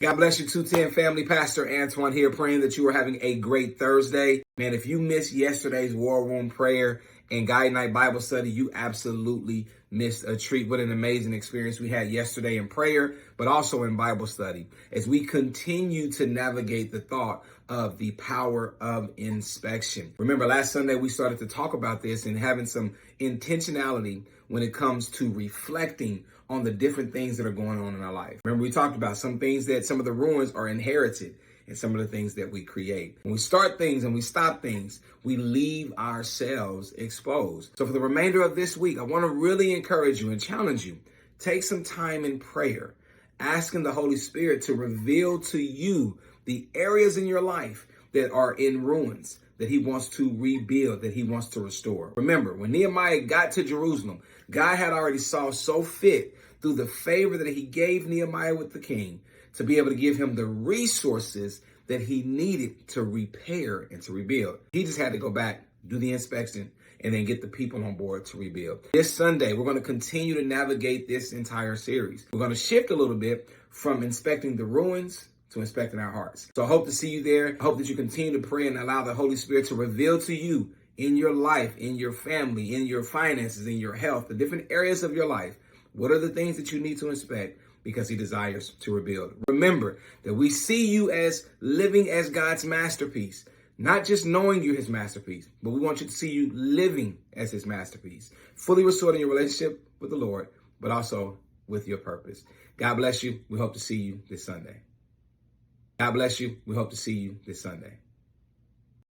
God bless you, 210 family. Pastor Antoine here, praying that you are having a great Thursday. Man, if you missed yesterday's War Room Prayer and Guide Night Bible Study, you absolutely missed a treat. What an amazing experience we had yesterday in prayer, but also in Bible study, as we continue to navigate the thought of the power of inspection. Remember, last Sunday we started to talk about this and having some intentionality when it comes to reflecting on the different things that are going on in our life. Remember, we talked about some things that some of the ruins are inherited and some of the things that we create. When we start things and we stop things, we leave ourselves exposed. So for the remainder of this week, I want to really encourage you and challenge you. Take some time in prayer, asking the Holy Spirit to reveal to you the areas in your life that are in ruins, that he wants to rebuild, that he wants to restore. Remember, when Nehemiah got to Jerusalem, God had already saw so fit through the favor that he gave Nehemiah with the king to be able to give him the resources that he needed to repair and to rebuild. He just had to go back, do the inspection, and then get the people on board to rebuild. This Sunday, we're going to continue to navigate this entire series. We're going to shift a little bit from inspecting the ruins to inspecting our hearts. So I hope to see you there. I hope that you continue to pray and allow the Holy Spirit to reveal to you in your life, in your family, in your finances, in your health, the different areas of your life. What are the things that you need to inspect? Because he desires to rebuild. Remember that we see you as living as God's masterpiece, not just knowing you're his masterpiece, but we want you to see you living as his masterpiece, fully restored in your relationship with the Lord, but also with your purpose. God bless you. We hope to see you this Sunday. God bless you. We hope to see you this Sunday.